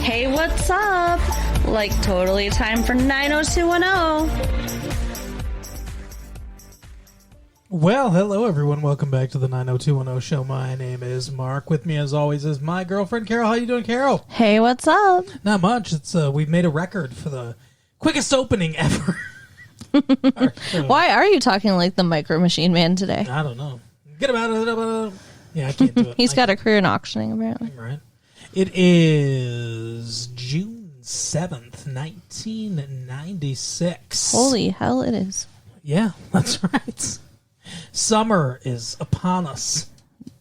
Hey, what's up? Like, totally time for 90210. Well, hello everyone. Welcome back to the 90210 show. My name is Mark. With me, as always, is my girlfriend Carol. How you doing, Carol? Hey, what's up? Not much. It's we've made a record for the quickest opening ever. Why are you talking like the Micro Machine Man today? I don't know. Get him out of it. Yeah, I can't do it. He's got a career in auctioning, apparently. Right. It is June 7th, 1996. Holy hell, it is. Yeah, that's right. Summer is upon us.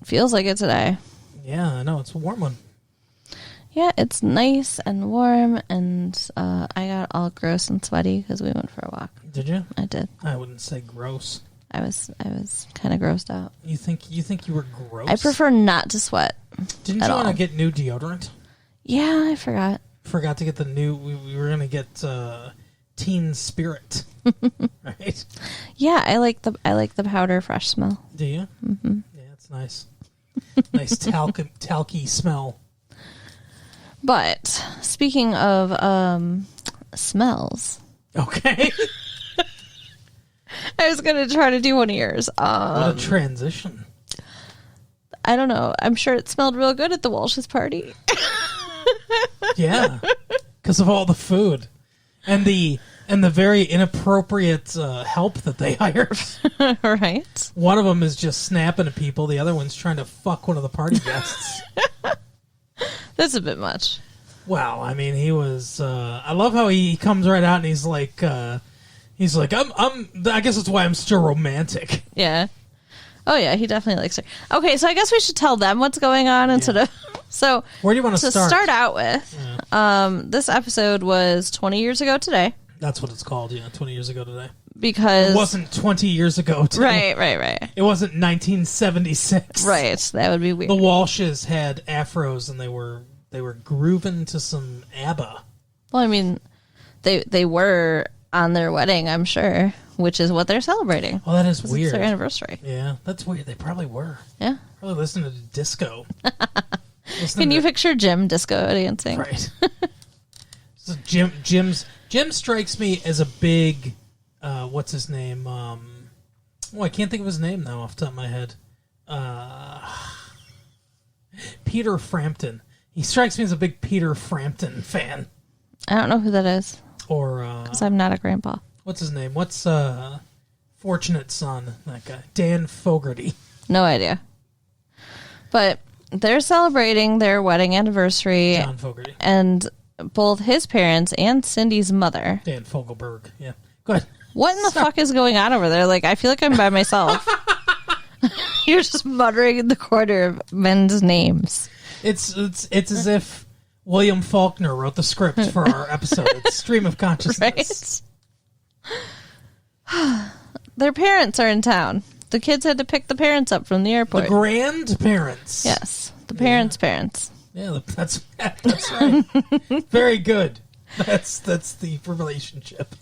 Feels like it today. Yeah, I know. It's a warm one. Yeah, it's nice and warm, and I got all gross and sweaty because we went for a walk. Did you? I did. I wouldn't say gross. I was kind of grossed out. You think you were gross? I prefer not to sweat. Didn't you want to get new deodorant? Yeah, I forgot. Forgot to get the new. We were gonna get Teen Spirit, right? Yeah, I like the powder fresh smell. Do you? Mm-hmm. Yeah, it's nice. Nice talky smell. But speaking of smells, okay. I was gonna try to do one of yours. What a transition. I don't know. I'm sure it smelled real good at the Walsh's party. Yeah, because of all the food and the very inappropriate help that they hired. Right. One of them is just snapping at people. The other one's trying to fuck one of the party guests. That's a bit much. Well, I mean, he was. I love how he comes right out and he's like, I guess that's why I'm still romantic. Yeah. Oh yeah, he definitely likes her. Okay, so I guess we should tell them what's going on instead of. So where do you want to start? To start out with, this episode was 20 years ago today. That's what it's called. Yeah, 20 years ago today. Because it wasn't 20 years ago today. Right. It wasn't 1976. Right, that would be weird. The Walshes had afros and they were grooving to some ABBA. Well, I mean, they were on their wedding, I'm sure, which is what they're celebrating. Well, that is weird. It's their anniversary. Yeah, that's weird. They probably were. Yeah. Probably listening to disco. Can you picture Jim disco dancing? Right. So Jim strikes me as a big, what's his name? I can't think of his name now off the top of my head. Peter Frampton. He strikes me as a big Peter Frampton fan. I don't know who that is. Or because I'm not a grandpa. What's his name? What's Fortunate Son? That guy, Dan Fogarty. No idea. But they're celebrating their wedding anniversary. John Fogarty. And both his parents and Cindy's mother. Dan Fogelberg. Yeah. Go ahead. What in the fuck is going on over there? Like, I feel like I'm by myself. You're just muttering in the corner of men's names. It's as if William Faulkner wrote the script for our episode. It's Stream of Consciousness. Right? Their parents are in town. The kids had to pick the parents up from the airport. The grandparents. Yes. The parents' parents. Yeah, that's right. Very good. That's the relationship.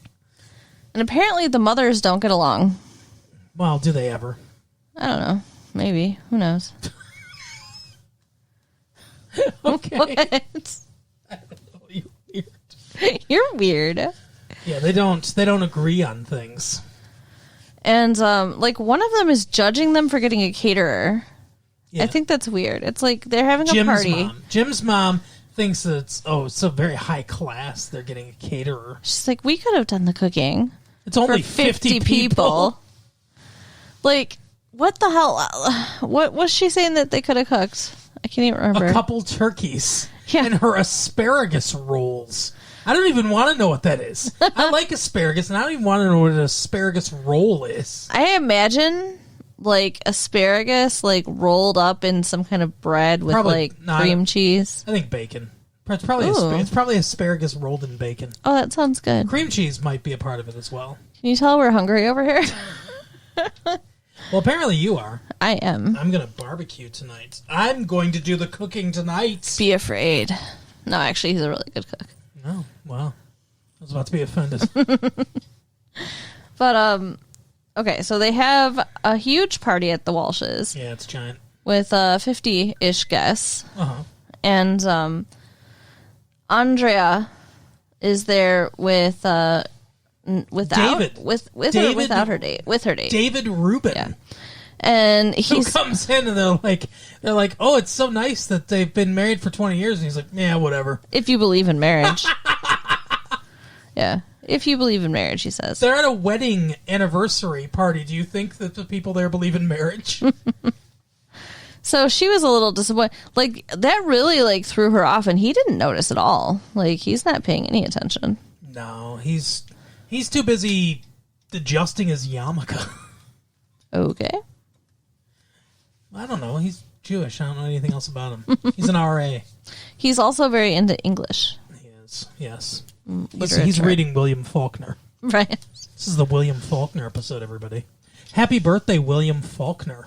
And apparently the mothers don't get along. Well, do they ever? I don't know. Maybe. Who knows? Okay. What? I don't know. You're weird. You're weird. Yeah, they don't agree on things. And one of them is judging them for getting a caterer. Yeah. I think that's weird. It's like they're having a party. Jim's mom thinks that it's so very high class. They're getting a caterer. She's like, we could have done the cooking. It's only 50 people. Like, what the hell? What was she saying that they could have cooked? I can't even remember. A couple turkeys. Yeah. And her asparagus rolls. I don't even want to know what that is. I like asparagus, and I don't even want to know what an asparagus roll is. I imagine, like, asparagus, like, rolled up in some kind of bread with, cream cheese. I think bacon. It's probably asparagus rolled in bacon. Oh, that sounds good. Cream cheese might be a part of it as well. Can you tell we're hungry over here? Well, apparently you are. I am. I'm going to barbecue tonight. I'm going to do the cooking tonight. Be afraid. No, actually, he's a really good cook. Oh, wow. I was about to be offended. But, okay, so they have a huge party at the Walshes. Yeah, it's giant. With 50-ish guests. Uh-huh. And Andrea is there with David. With David, or without her date? With her date. David Rubin. Yeah. And who comes in and they're like, oh, it's so nice that they've been married for 20 years. And he's like, yeah, whatever. If you believe in marriage. Yeah. If you believe in marriage, he says. They're at a wedding anniversary party. Do you think that the people there believe in marriage? So she was a little disappointed. Like, that really, like, threw her off, and he didn't notice at all. Like, he's not paying any attention. No, he's too busy adjusting his yarmulke. Okay. I don't know. He's Jewish. I don't know anything else about him. He's an RA. He's also very into English. He is, yes. Literature. He's reading William Faulkner. Right. This is the William Faulkner episode, everybody. Happy birthday, William Faulkner.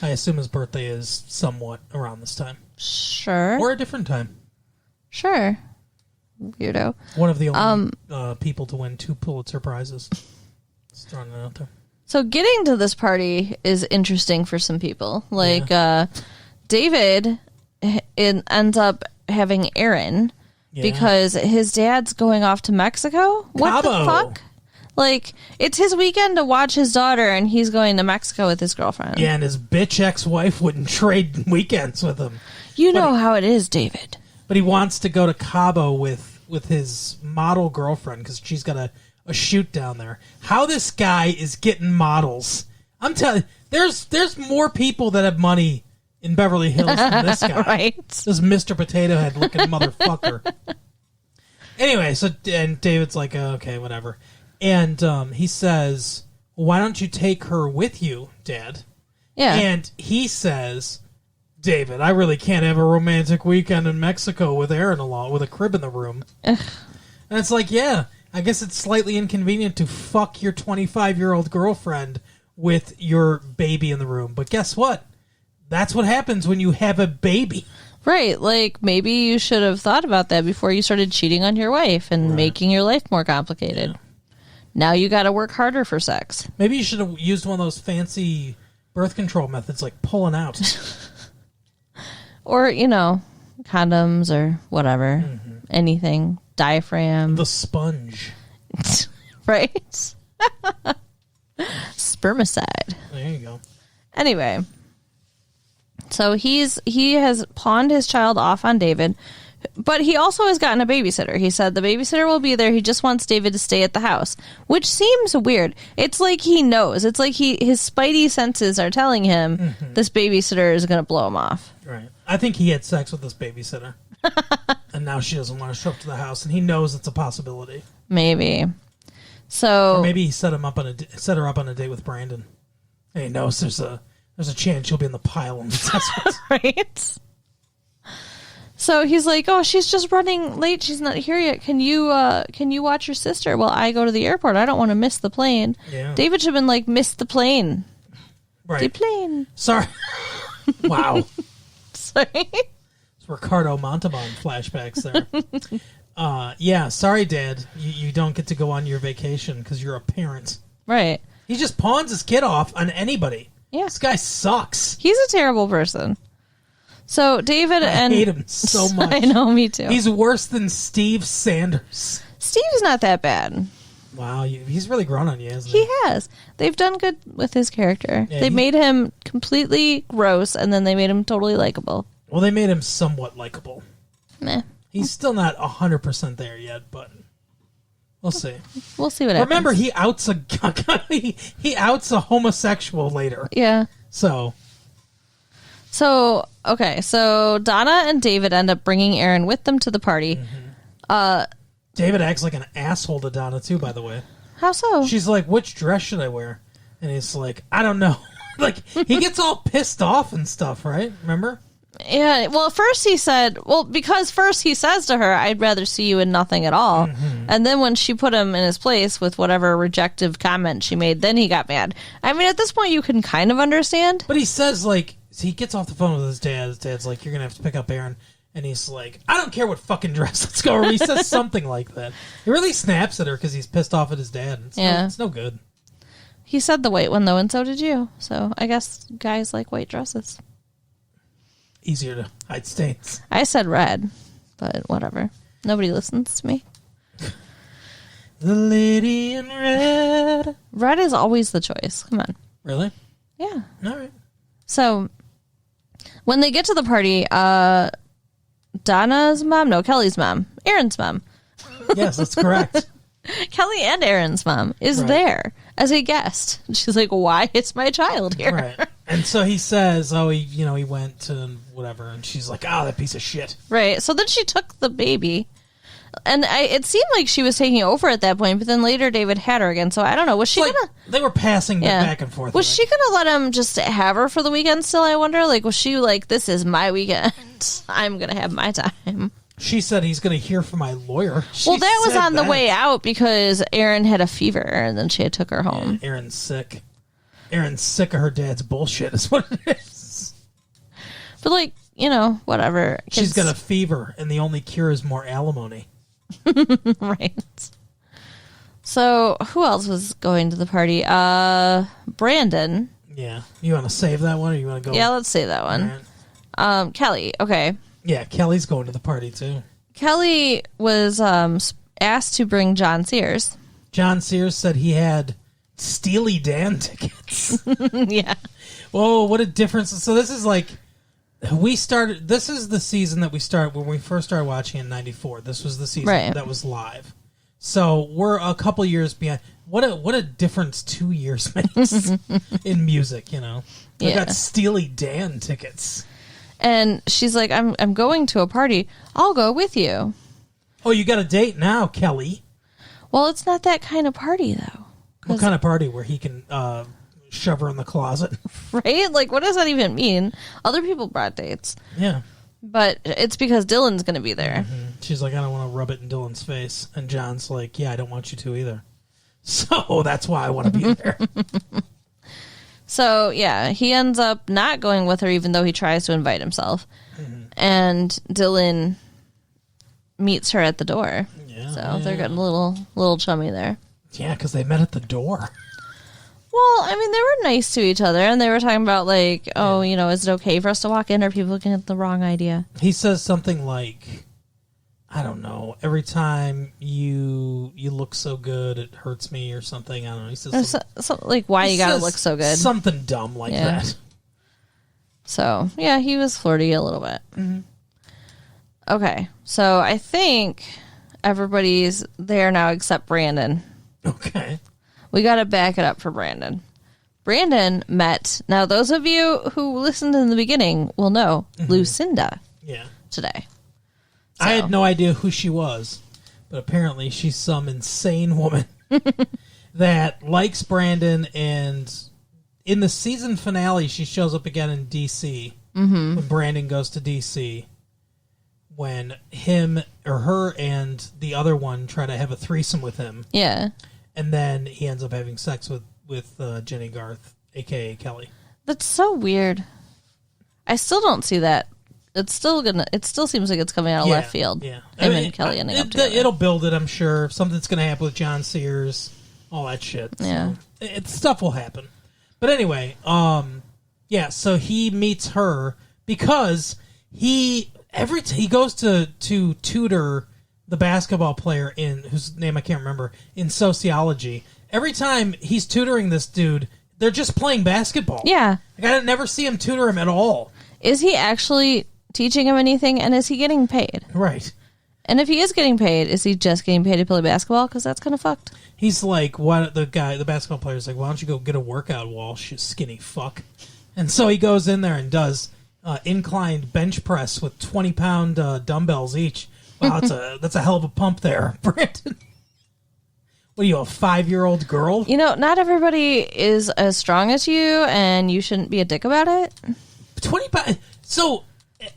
I assume his birthday is somewhat around this time. Sure. Or a different time. Sure. Weirdo. One of the only people to win 2 Pulitzer Prizes. Just throwing it out there. So getting to this party is interesting for some people. Like, David ends up having Erin because his dad's going off to Mexico. What Cabo. the fuck? Like, it's his weekend to watch his daughter, and he's going to Mexico with his girlfriend. Yeah, and his bitch ex-wife wouldn't trade weekends with him. You know how it is, David. But he wants to go to Cabo with his model girlfriend because she's got a shoot down there. How this guy is getting models. I'm telling you, there's more people that have money in Beverly Hills than this guy. Right. This Mr. Potato Head looking motherfucker. Anyway, and David's like, okay, whatever. And he says, why don't you take her with you, Dad? Yeah. And he says, David, I really can't have a romantic weekend in Mexico with Erin along, with a crib in the room. And it's like, yeah, I guess it's slightly inconvenient to fuck your 25-year-old girlfriend with your baby in the room. But guess what? That's what happens when you have a baby. Right. Like, maybe you should have thought about that before you started cheating on your wife and making your life more complicated. Yeah. Now you got to work harder for sex. Maybe you should have used one of those fancy birth control methods like pulling out. Or, condoms or whatever. Mm-hmm. Anything. Diaphragm. The sponge. Right? Spermicide. There you go. Anyway. So he has pawned his child off on David. But he also has gotten a babysitter. He said the babysitter will be there. He just wants David to stay at the house, which seems weird. It's like he knows. It's like his spidey senses are telling him this babysitter is going to blow him off. Right. I think he had sex with this babysitter, and now she doesn't want to show up to the house, and he knows it's a possibility. Maybe. So or maybe he set her up on a date with Brandon, and he knows there's a chance she'll be in the pile and right. So he's like, oh, she's just running late. She's not here yet. Can you watch your sister while I go to the airport? I don't want to miss the plane. Yeah. David should have been like, miss the plane. Right. The plane. Sorry. Wow. Sorry. It's Ricardo Montalban flashbacks there. Yeah, sorry, Dad. You don't get to go on your vacation because you're a parent. Right. He just pawns his kid off on anybody. Yeah. This guy sucks. He's a terrible person. So David I hate him so much. I know, me too. He's worse than Steve Sanders. Steve's not that bad. Wow, he's really grown on you, hasn't he? He has. They've done good with his character. Yeah, they made him completely gross, and then they made him totally likable. Well, they made him somewhat likable. Meh. He's still not 100% there yet, but we'll see. We'll see what happens. Remember, he outs he outs a homosexual later. Yeah. So, okay, so Donna and David end up bringing Erin with them to the party. David acts like an asshole to Donna, too, by the way. How so? She's like, which dress should I wear? And he's like, I don't know. Like, he gets all pissed off and stuff, right? Remember? Yeah, well, because first he says to her, I'd rather see you in nothing at all. Mm-hmm. And then when she put him in his place with whatever rejective comment she made, then he got mad. I mean, at this point, you can kind of understand. But he says, like, so he gets off the phone with his dad. His dad's like, you're going to have to pick up Erin. And he's like, I don't care what fucking dress. Let's go. Or he says something like that. He really snaps at her because he's pissed off at his dad. It's no good. He said the white one, though, and so did you. So I guess guys like white dresses. Easier to hide stains. I said red. but whatever. Nobody listens to me. The lady in red. Red is always the choice. Come on. Really? Yeah. All right. So when they get to the party, Donna's mom, no, Kelly's mom, Erin's mom. Yes, that's correct. Kelly and Erin's mom is there as a guest. She's like, why is my child here? Right. And so he says, oh, he went to whatever. And she's like, oh, that piece of shit. Right. So then she took the baby. And it seemed like she was taking over at that point, but then later David had her again. So I don't know. Was she gonna? They were passing back and forth. Was she gonna let him just have her for the weekend? Still, I wonder. Like, was she like, "This is my weekend. I'm gonna have my time." She said he's gonna hear from my lawyer. Well, that was on the way out because Erin had a fever, and then she had took her home. Yeah, Erin's sick. Erin's sick of her dad's bullshit. Is what it is. But like, whatever. She's got a fever, and the only cure is more alimony. Right. So who else was going to the party? Brandon. Yeah. You want to save that one, or you want to go? Yeah, let's save that one. Right. Kelly. Okay. Yeah, Kelly's going to the party too. Kelly was asked to bring John Sears. John Sears said he had Steely Dan tickets. Yeah. Whoa, what a difference! So this is like. This is the season that we started when we first started watching in '94. This was the season that was live. So we're a couple years behind. What a difference 2 years makes in music, They got Steely Dan tickets. And she's like, I'm going to a party. I'll go with you. Oh, you got a date now, Kelly. Well, it's not that kind of party, though. What kind of party where he can shove her in the closet? Right? Like, what does that even mean? Other people brought dates. Yeah. But it's because Dylan's going to be there. Mm-hmm. She's like, I don't want to rub it in Dylan's face. And John's like, yeah, I don't want you to either. So that's why I want to be there. So, yeah, he ends up not going with her, even though he tries to invite himself. Mm-hmm. And Dylan meets her at the door. Yeah, so they're getting a little chummy there. Yeah, because they met at the door. Well, I mean, they were nice to each other, and they were talking about, like, is it okay for us to walk in, or people can get the wrong idea? He says something like, I don't know, every time you look so good, it hurts me, or something. I don't know. He says like, why you gotta look so good? Something dumb like that. So, yeah, he was flirty a little bit. Mm-hmm. Okay, so I think everybody's there now except Brandon. Okay. We got to back it up for Brandon. Brandon met, now those of you who listened in the beginning will know, Lucinda today. So. I had no idea who she was, but apparently she's some insane woman that likes Brandon, and in the season finale she shows up again in D.C. When Brandon goes to D.C. when him or her and the other one try to have a threesome with him. Yeah. And then he ends up having sex with Jenny Garth, a.k.a. Kelly. That's so weird. I still don't see that. It still seems like it's coming out of left field. Yeah. Him and Kelly ending up together. It'll build it, I'm sure. Something's going to happen with John Sears, all that shit. Yeah. So stuff will happen. But anyway, so he meets her because he goes to tutor the basketball player whose name I can't remember, in sociology. Every time he's tutoring this dude, they're just playing basketball. Yeah. Like, I never see him tutor him at all. Is he actually teaching him anything, and is he getting paid? Right. And if he is getting paid, is he just getting paid to play basketball? Because that's kind of fucked. He's like, the basketball player's like, why don't you go get a workout, Walsh, you skinny fuck. And so he goes in there and does inclined bench press with 20-pound dumbbells each. Wow, that's a hell of a pump there, Brandon. What are you, a 5-year-old girl? Not everybody is as strong as you, and you shouldn't be a dick about it. 20 pounds. So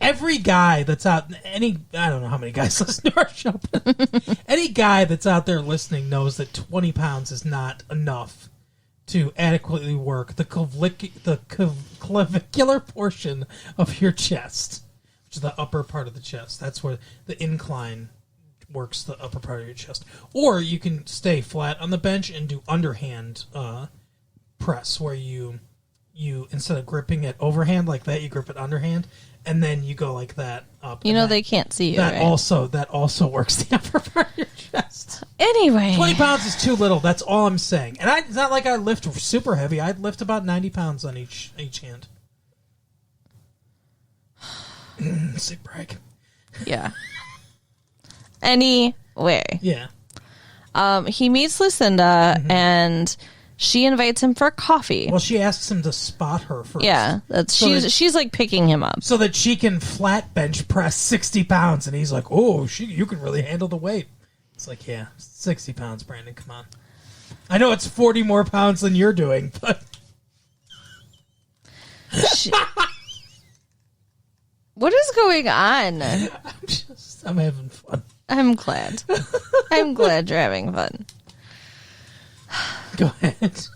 every guy that's out, I don't know how many guys listen to our show, but any guy that's out there listening knows that 20 pounds is not enough to adequately work the clavicular portion of your chest, which is the upper part of the chest. That's where the incline works the upper part of your chest. Or you can stay flat on the bench and do underhand press, where you you instead of gripping it overhand like that, you grip it underhand, and then you go like that up. You know they can't see you, that right? also works the upper part of your chest. Anyway. 20 pounds is too little. That's all I'm saying. And it's not like I lift super heavy. I'd lift about 90 pounds on each hand. Sick brag. Yeah. Anyway. Yeah. He meets Lucinda, and she invites him for coffee. Well, she asks him to spot her first. Yeah, she's like picking him up so that she can flat bench press 60 pounds, and he's like, "Oh, you can really handle the weight." It's like, yeah, 60 pounds, Brandon. Come on. I know it's 40 more pounds than you're doing, but what is going on? I'm having fun. I'm glad. I'm glad you're having fun. Go ahead.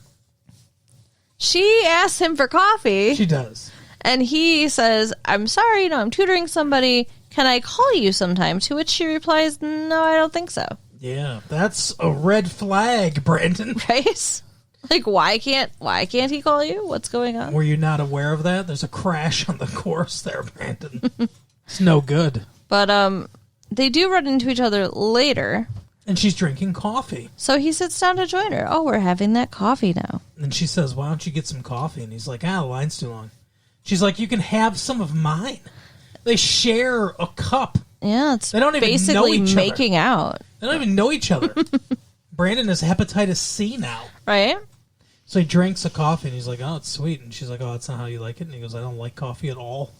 She asks him for coffee. She does. And he says, I'm sorry, I'm tutoring somebody. Can I call you sometime? To which she replies, no, I don't think so. Yeah, that's a red flag, Brandon. Right? Like, why can't he call you? What's going on? Were you not aware of that? There's a crash on the course there, Brandon. It's no good. But, they do run into each other later. And she's drinking coffee. So he sits down to join her. Oh, we're having that coffee now. And she says, why don't you get some coffee? And he's like, the line's too long. She's like, you can have some of mine. They share a cup. Yeah, it's they don't even basically know each making out. They don't even know each other. Brandon has hepatitis C now. Right? So he drinks a coffee, and he's like, oh, it's sweet. And she's like, oh, that's not how you like it. And he goes, I don't like coffee at all.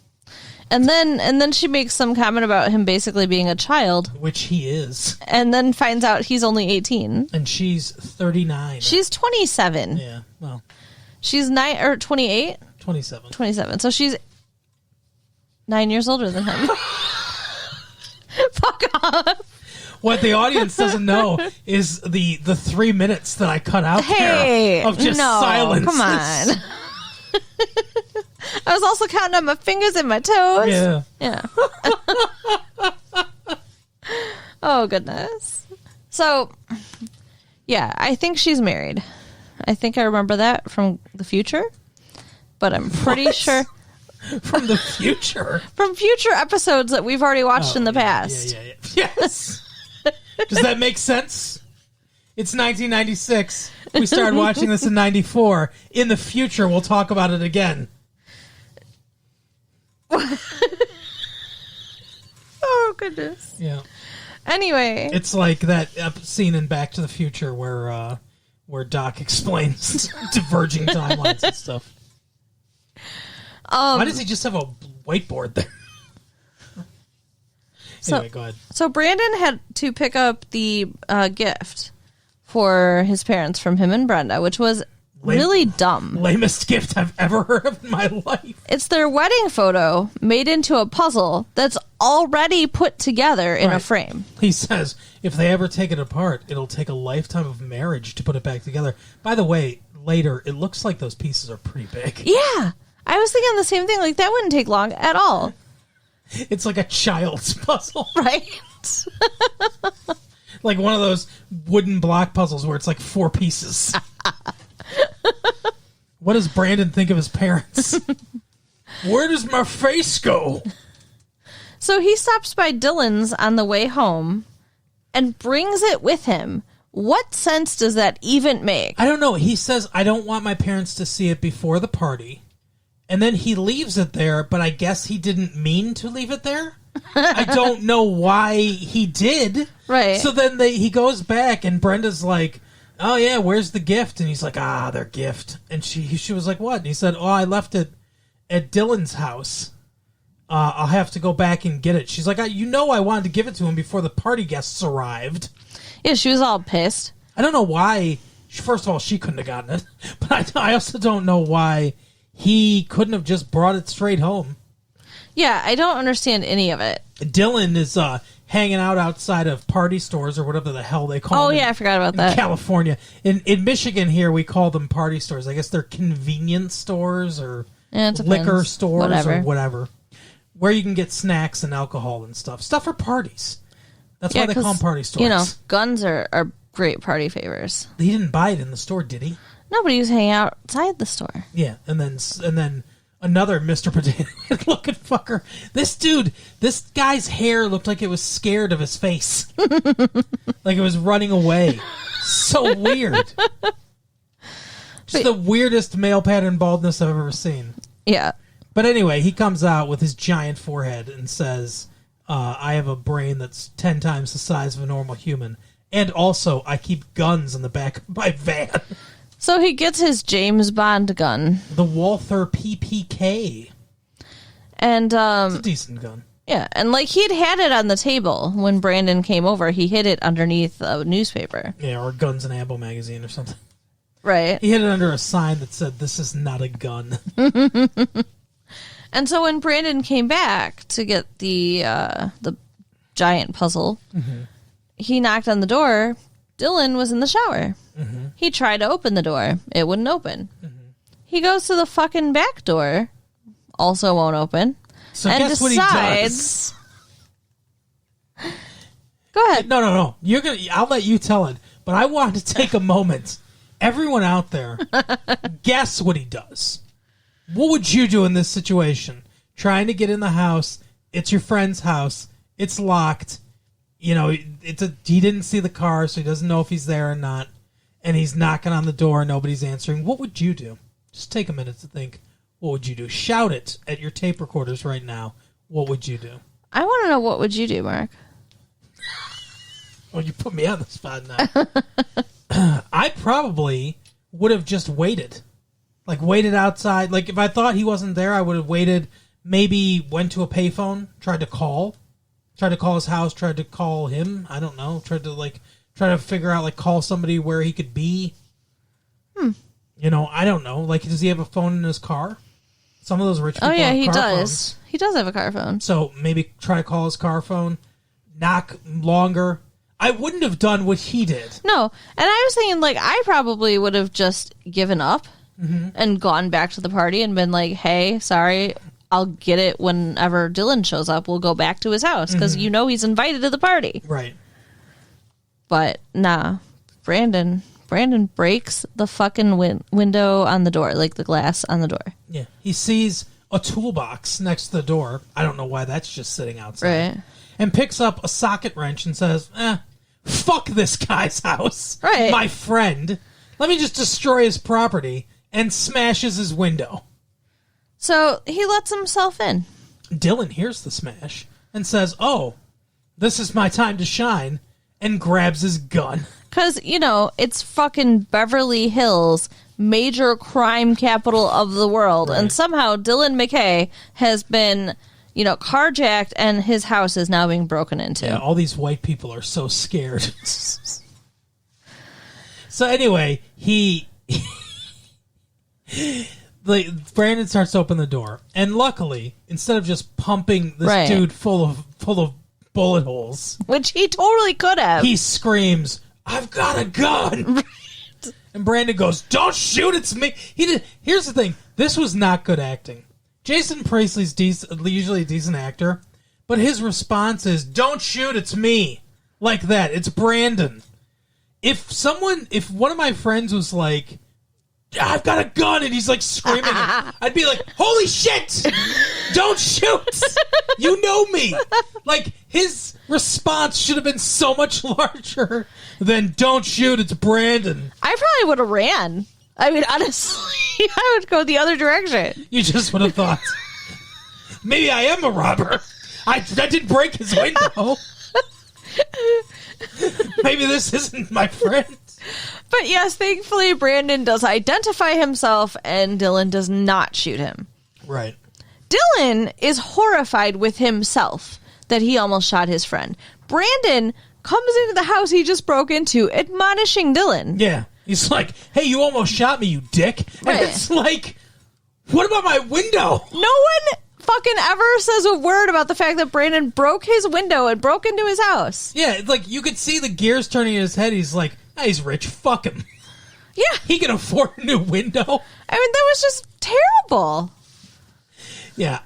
And then she makes some comment about him basically being a child. Which he is. And then finds out he's only 18. And she's 39. She's 27. Yeah, well. She's 28? 27. 27. So she's 9 years older than him. Fuck off. What the audience doesn't know is the 3 minutes that I cut out there of just silence. Come on. I was also counting on my fingers and my toes. Yeah. Oh, goodness. So, yeah, I think she's married. I think I remember that from the future. But I'm pretty sure. From the future? From future episodes that we've already watched in the past. Yeah. Yes. Does that make sense? It's 1996. We started watching this in 94. In the future, we'll talk about it again. Oh, goodness. Yeah. Anyway. It's like that scene in Back to the Future where Doc explains diverging timelines and stuff. Why does he just have a whiteboard there? Anyway, go ahead. So Brandon had to pick up the gift for his parents from him and Brenda, which was really dumb. Lamest gift I've ever heard of in my life. It's their wedding photo made into a puzzle that's already put together in a frame. He says, if they ever take it apart, it'll take a lifetime of marriage to put it back together. By the way, later, it looks like those pieces are pretty big. Yeah. I was thinking the same thing. Like, that wouldn't take long at all. It's like a child's puzzle. Right? Like one of those wooden block puzzles where it's like 4 pieces. What does Brandon think of his parents? Where does my face go? So he stops by Dylan's on the way home and brings it with him. What sense does that even make? I don't know. He says, I don't want my parents to see it before the party. And then he leaves it there, but I guess he didn't mean to leave it there. I don't know why he did. Right. So then he goes back, and Brenda's like, oh, yeah, where's the gift? And he's like, their gift. And she was like, what? And he said, I left it at Dylan's house. I'll have to go back and get it. She's like, I wanted to give it to him before the party guests arrived. Yeah, she was all pissed. I don't know why. First of all, she couldn't have gotten it. But I also don't know why he couldn't have just brought it straight home. Yeah, I don't understand any of it. Dylan is hanging out outside of party stores or whatever the hell they call them. Oh, yeah, I forgot about that. In California. In Michigan here, we call them party stores. I guess they're convenience stores or liquor stores or whatever. Where you can get snacks and alcohol and stuff. Stuff for parties. That's why they call them party stores. You know, guns are great party favors. He didn't buy it in the store, did he? No, but he was hanging outside the store. Yeah, and then another Mr. Potato Head looking fucker. This guy's hair looked like it was scared of his face. Like it was running away. So weird. Just the weirdest male pattern baldness I've ever seen. Yeah. But anyway, he comes out with his giant forehead and says, I have a brain that's 10 times the size of a normal human. And also, I keep guns in the back of my van. So he gets his James Bond gun. The Walther PPK. And, it's a decent gun. Yeah, and like he'd had it on the table when Brandon came over. He hid it underneath a newspaper. Yeah, or Guns and Ammo magazine or something. Right. He hid it under a sign that said, "This is not a gun." And so when Brandon came back to get the giant puzzle, he knocked on the door. Dylan was in the shower. He tried to open the door. It wouldn't open. He goes to the fucking back door. Also won't open. So and guess decides, what he does? Go ahead. No. I'll let you tell it. But I want to take a moment. Everyone out there, guess what he does. What would you do in this situation? Trying to get in the house. It's your friend's house. It's locked. You know, he didn't see the car, so he doesn't know if he's there or not. And he's knocking on the door. Nobody's answering. What would you do? Just take a minute to think. What would you do? Shout it at your tape recorders right now. What would you do? I want to know, what would you do, Mark? Oh, you put me on the spot now. I probably would have just waited. Like, waited outside. Like, if I thought he wasn't there, I would have waited. Maybe went to a payphone, tried to call his house, tried to call him. I don't know. Try to figure out, like, call somebody where he could be. You know, I don't know. Like, does he have a phone in his car? Some of those rich people have he car does. phones. He does have a car phone. So maybe try to call his car phone. Knock longer. I wouldn't have done what he did. No. And I was thinking, like, I probably would have just given up and gone back to the party and been like, hey, sorry, I'll get it whenever Dylan shows up. We'll go back to his house because you know he's invited to the party. Right. But, nah. Brandon breaks the fucking window on the door, like the glass on the door. Yeah. He sees a toolbox next to the door. I don't know why that's just sitting outside. Right. And picks up a socket wrench and says, fuck this guy's house. Right. My friend. Let me just destroy his property. And smashes his window. So he lets himself in. Dylan hears the smash and says, oh, this is my time to shine. And grabs his gun. Because, you know, it's fucking Beverly Hills, major crime capital of the world. Right. And somehow Dylan McKay has been, you know, carjacked and his house is now being broken into. Yeah, all these white people are so scared. So anyway, Brandon starts to open the door. And luckily, instead of just pumping this dude full of bullet holes, which he totally could have, he screams, I've got a gun. And Brandon goes, don't shoot, it's me. Here's the thing. This was not good acting. Jason Priestley's usually a decent actor, but his response is, don't shoot, it's me. Like that. It's Brandon. If one of my friends was like, I've got a gun, and he's like screaming, I'd be like, holy shit! Don't shoot! You know me! Like, his response should have been so much larger than don't shoot, it's Brandon. I probably would have ran. I mean, honestly, I would go the other direction. You just would have thought, maybe I am a robber. I didn't break his window. Maybe this isn't my friend. But yes, thankfully, Brandon does identify himself, and Dylan does not shoot him. Right. Dylan is horrified with himself that he almost shot his friend. Brandon comes into the house he just broke into, admonishing Dylan. Yeah. He's like, hey, you almost shot me, you dick. And right. It's like, what about my window? No one fucking ever says a word about the fact that Brandon broke his window and broke into his house. Yeah, it's like you could see the gears turning in his head. He's like, he's rich. Fuck him. Yeah. He can afford a new window. I mean, that was just terrible. Yeah,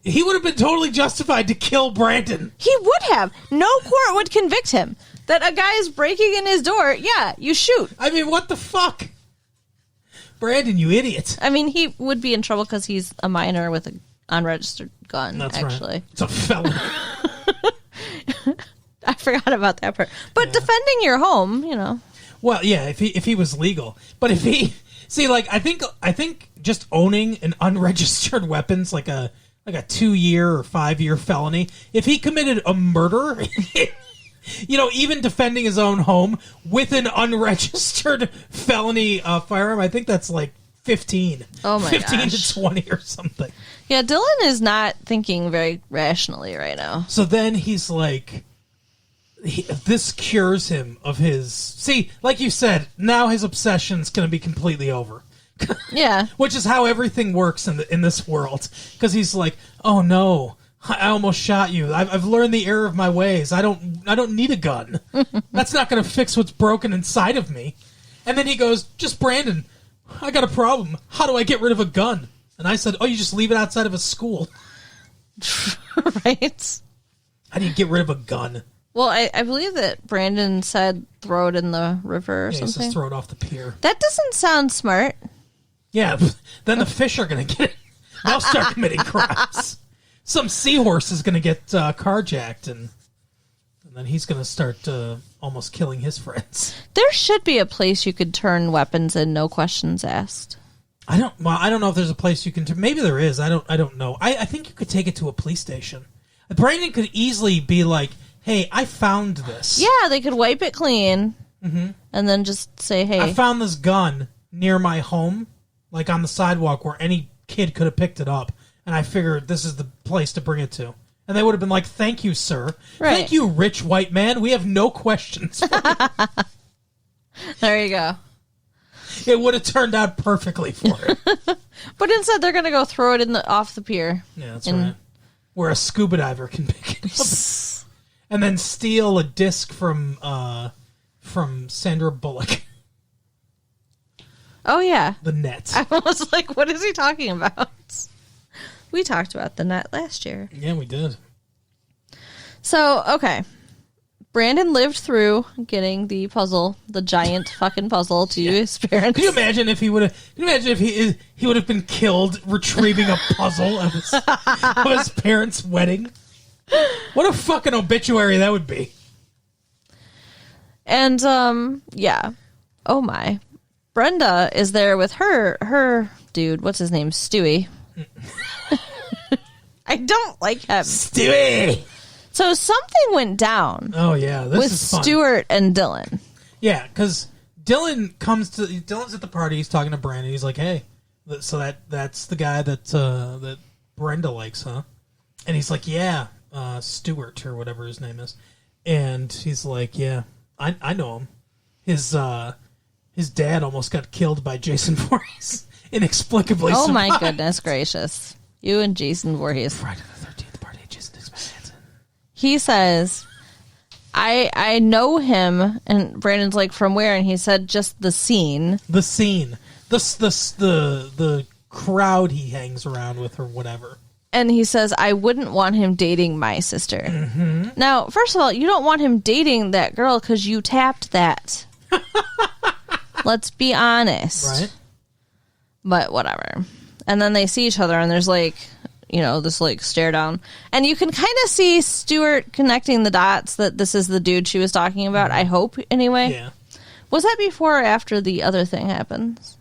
he would have been totally justified to kill Brandon. He would have. No court would convict him. That a guy is breaking in his door, yeah, you shoot. I mean, what the fuck? Brandon, you idiot. I mean, he would be in trouble because he's a minor with an unregistered gun, That's actually. right. It's a felony. I forgot about that part. But defending your home, Well, yeah, if he was legal. But if he... See, like, I think just owning an unregistered weapon's like a 2-year or 5-year felony. If he committed a murder... even defending his own home with an unregistered felony firearm, I think that's like 15. Oh my 15 gosh. to 20 or something. Yeah, Dylan is not thinking very rationally right now. So then he's like, this cures him of his... See, like you said, now his obsession's going to be completely over. Yeah. Which is how everything works in this world. Because he's like, oh no... I almost shot you. I've learned the error of my ways. I don't need a gun. That's not going to fix what's broken inside of me. And then he goes, just Brandon, I got a problem. How do I get rid of a gun? And I said, oh, you just leave it outside of a school. Right? How do you get rid of a gun? Well, I believe that Brandon said throw it in the river or He something. says throw it off the pier. That doesn't sound smart. Yeah, then the fish are going to get it. They'll start committing crimes. Some seahorse is going to get carjacked, and then he's going to start almost killing his friends. There should be a place you could turn weapons in, no questions asked. I don't know if there's a place you can. Maybe there is. I don't know. I think you could take it to a police station. Brandon could easily be like, "Hey, I found this." Yeah, they could wipe it clean, and then just say, "Hey, I found this gun near my home, like on the sidewalk where any kid could have picked it up, and I figured this is the place to bring it to." And they would have been like, "Thank you, sir. Right. Thank you, rich white man. We have no questions for you." There you go." It would have turned out perfectly for him. But instead, they're going to go throw it off the pier. Yeah, that's right. Where a scuba diver can pick it up. And then steal a disc from Sandra Bullock. Oh, yeah. The net. I was like, what is he talking about? We talked about the net last year. Yeah, we did. So, okay. Brandon lived through getting the puzzle, the giant fucking puzzle, to his parents. Can you imagine if he would have? Can you imagine if he would have been killed retrieving a puzzle of his parents' wedding? What a fucking obituary that would be. And yeah. Oh my. Brenda is there with her dude. What's his name? Stewie. I don't like him. Stewie. So something went down. Oh yeah, this with is fun. Stuart and Dylan. Yeah, because Dylan's at the party. He's talking to Brandon. He's like, "Hey, so that's the guy that Brenda likes, huh?" And he's like, "Yeah, Stuart or whatever his name is." And he's like, "Yeah, I know him. His dad almost got killed by Jason Voorhees inexplicably." Oh survived. my goodness gracious! You and Jason Voorhees. Friday the 13th party. Jason takes my hands in. He says, I know him, and Brandon's like, from where? And he said, just the scene. The scene. The crowd he hangs around with or whatever. And he says, I wouldn't want him dating my sister. Mm-hmm. Now, first of all, you don't want him dating that girl because you tapped that. Let's be honest. Right. But whatever. And then they see each other, and there's like, this like stare down. And you can kind of see Stuart connecting the dots that this is the dude she was talking about, I hope, anyway. Yeah. Was that before or after the other thing happens?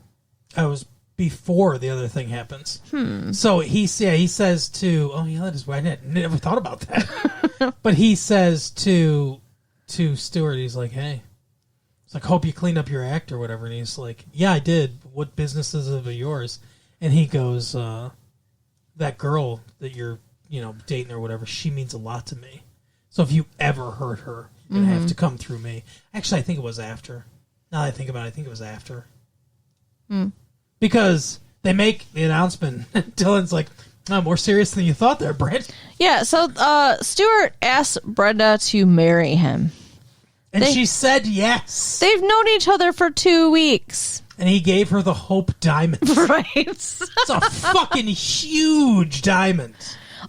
That was before the other thing happens. So he says to... Oh, yeah, that is right. I never thought about that. But he says to Stuart, he's like, hey... It's like, hope you cleaned up your act or whatever. And he's like, yeah, I did. What business is it of yours? And he goes... that girl that you're, dating or whatever, she means a lot to me. So if you ever hurt her, you're going to have to come through me. Actually, I think it was after. Now that I think about it, I think it was after. Because they make the announcement. Dylan's like, oh, more serious than you thought there, Brent. Yeah, so Stuart asked Brenda to marry him. And she said yes. They've known each other for 2 weeks. And he gave her the Hope Diamond. Right. It's a fucking huge diamond.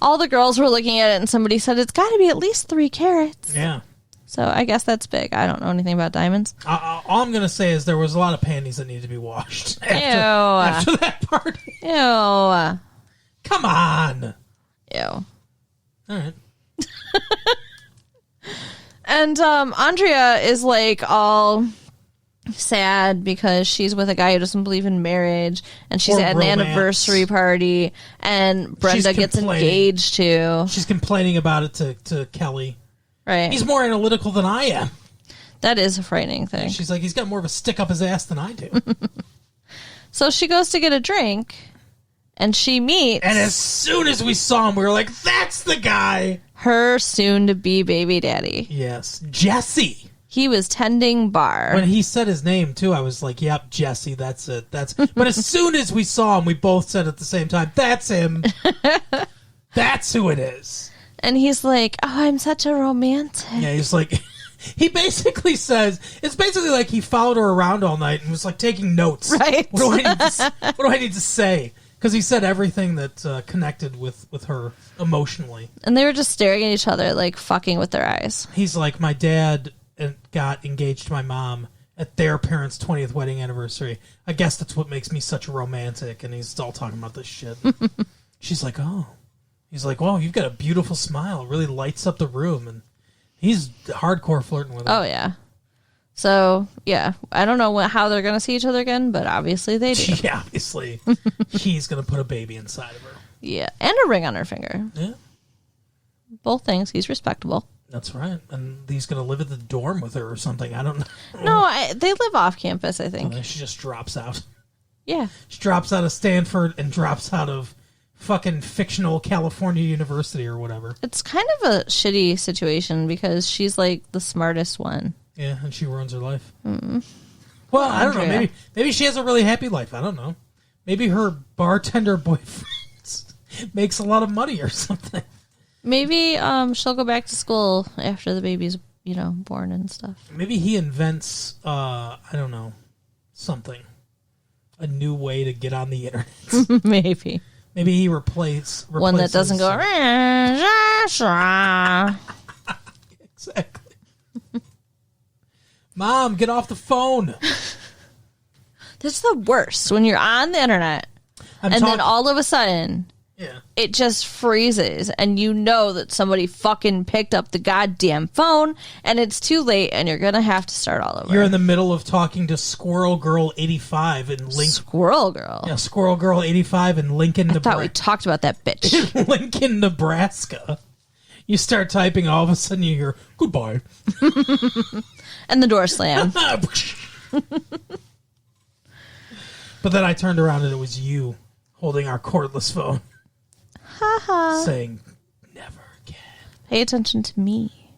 All the girls were looking at it, and somebody said, it's got to be at least 3 carats. Yeah. So I guess that's big. I don't know anything about diamonds. All I'm going to say is there was a lot of panties that needed to be washed after that party. Ew. Come on. Ew. All right. And Andrea is like all sad because she's with a guy who doesn't believe in marriage, and she's at an anniversary party, and Brenda gets engaged too. She's complaining about it to Kelly. Right. He's more analytical than I am. That is a frightening thing. And she's like, he's got more of a stick up his ass than I do. So she goes to get a drink, and she meets... And as soon as we saw him, we were like, that's the guy! Her soon-to-be baby daddy. Yes. Jesse! He was tending bar. When he said his name, too, I was like, yep, Jesse, that's it. But as soon as we saw him, we both said at the same time, that's him. That's who it is. And he's like, oh, I'm such a romantic. Yeah, he's like... He basically says, it's basically like he followed her around all night and was like taking notes. Right. What do I need to say? Because he said everything that connected with her emotionally. And they were just staring at each other, like fucking with their eyes. He's like, my dad got engaged to my mom at their parents' 20th wedding anniversary. I guess that's what makes me such a romantic. And he's all talking about this shit. She's like, oh. He's like, well, you've got a beautiful smile. It really lights up the room. And he's hardcore flirting with her. Oh, yeah. So, yeah. I don't know how they're going to see each other again, but obviously they do. Yeah, obviously. He's going to put a baby inside of her. Yeah. And a ring on her finger. Yeah. Both things. He's respectable. That's right. And he's going to live at the dorm with her or something. I don't know. No, they live off campus, I think. And then she just drops out. Yeah. She drops out of Stanford and drops out of fucking fictional California University or whatever. It's kind of a shitty situation because she's like the smartest one. Yeah, and she ruins her life. Mm-hmm. Well, I don't know. Maybe she has a really happy life. I don't know. Maybe her bartender boyfriend makes a lot of money or something. Maybe she'll go back to school after the baby's, born and stuff. Maybe he invents, I don't know, something. A new way to get on the internet. Maybe. Maybe he replaces one that doesn't go. Exactly. Mom, get off the phone. That's the worst when you're on the internet then all of a sudden, it just freezes, and you know that somebody fucking picked up the goddamn phone, and it's too late, and you're gonna have to start all over. You're in the middle of talking to Squirrel Girl 85 in Lincoln. Squirrel Girl. Yeah, Squirrel Girl 85 in Lincoln, Nebraska. I thought we talked about that bitch. In Lincoln, Nebraska. You start typing, all of a sudden you hear, goodbye. And the door slam. But then I turned around and it was you holding our cordless phone. Saying, never again. Pay attention to me.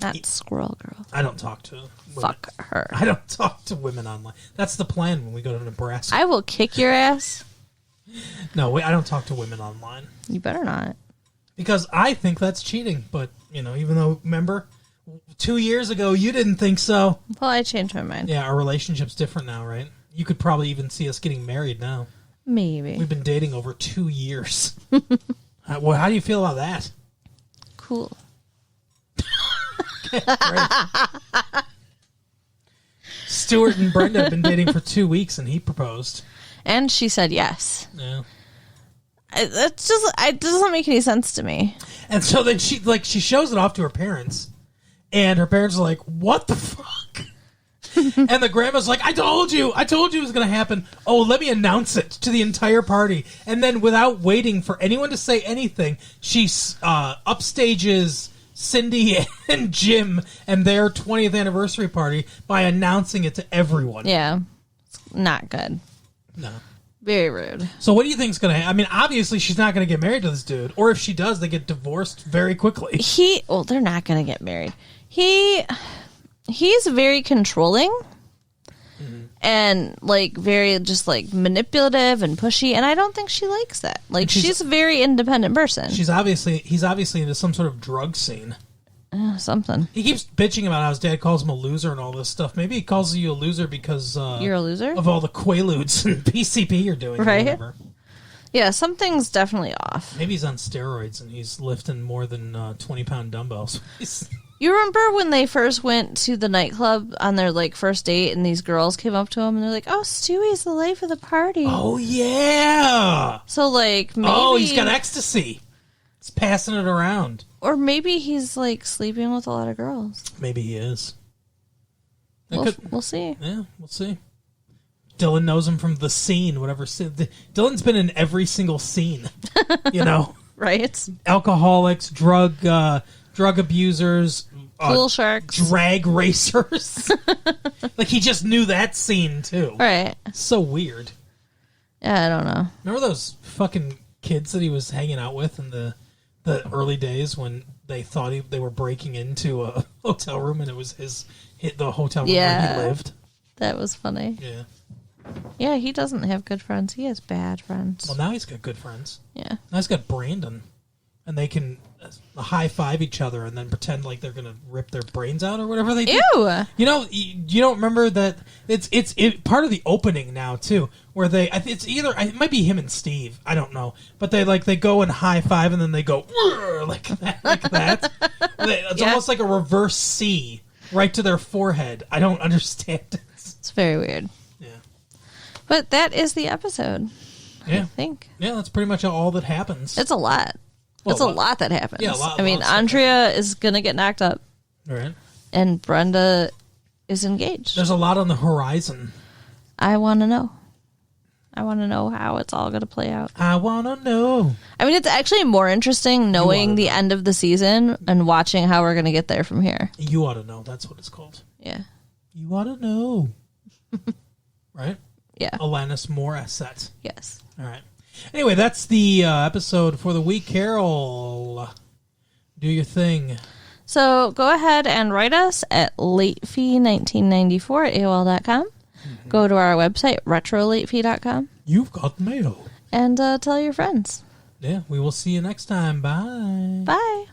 Not Squirrel Girl. I don't talk to women. Fuck her. I don't talk to women online. That's the plan when we go to Nebraska. I will kick your ass. No, I don't talk to women online. You better not. Because I think that's cheating. But, even though, remember, 2 years ago, you didn't think so. Well, I changed my mind. Yeah, our relationship's different now, right? You could probably even see us getting married now. Maybe. We've been dating over 2 years. Well, how do you feel about that? Cool. Okay, great. Stuart and Brenda have been dating for 2 weeks, and he proposed. And she said yes. Yeah. It doesn't make any sense to me. And so then she shows it off to her parents, and her parents are like, "What the fuck?" And the grandma's like, I told you it was going to happen. Oh, let me announce it to the entire party. And then without waiting for anyone to say anything, she upstages Cindy and Jim and their 20th anniversary party by announcing it to everyone. Yeah. It's not good. No. Very rude. So what do you think's going to happen? I mean, obviously she's not going to get married to this dude. Or if she does, they get divorced very quickly. They're not going to get married. He's very controlling and very just manipulative and pushy, and I don't think she likes that. She's a very independent person. He's obviously into some sort of drug scene. Something. He keeps bitching about how his dad calls him a loser and all this stuff. Maybe he calls you a loser because you're a loser of all the Quaaludes and PCP you're doing, right? Or whatever. Yeah, something's definitely off. Maybe he's on steroids and he's lifting more than 20-pound dumbbells. You remember when they first went to the nightclub on their like first date, and these girls came up to him and they're like, "Oh, Stewie's the life of the party." Oh yeah. So like, maybe, he's got ecstasy. He's passing it around. Or maybe he's like sleeping with a lot of girls. Maybe he is. We'll see. Yeah, we'll see. Dylan knows him from The Scene, whatever. Dylan's been in every single scene, you know. Right. Alcoholics, drug abusers, pool sharks, drag racers. Like he just knew that scene too. Right. So weird. Yeah, I don't know. Remember those fucking kids that he was hanging out with in the early days when they thought they were breaking into a hotel room and it was the hotel room where he lived? That was funny. Yeah. Yeah, he doesn't have good friends. He has bad friends. Well, now he's got good friends. Yeah. Now he's got Brandon. And they can high-five each other and then pretend like they're going to rip their brains out or whatever they do. Ew! You know, you don't remember that it's part of the opening now, too, where it might be him and Steve. I don't know. But they go and high-five and then they go, like that. It's almost like a reverse C right to their forehead. I don't understand it. It's very weird. Yeah. But that is the episode. Yeah. I think. Yeah, that's pretty much all that happens. It's a lot. It's a lot that happens. Yeah, a lot. I mean, Andrea is going to get knocked up. Right. And Brenda is engaged. There's a lot on the horizon. I want to know. I want to know how it's all going to play out. I want to know. I mean, it's actually more interesting knowing the end of the season and watching how we're going to get there from here. You ought to know. That's what it's called. Yeah. You ought to know. Right? Yeah. Alanis Morissette. Yes. All right. Anyway, that's the episode for the week. Carol, do your thing. So go ahead and write us at latefee1994 at AOL.com. Mm-hmm. Go to our website, retrolatefee.com. You've got mail. And tell your friends. Yeah, we will see you next time. Bye. Bye.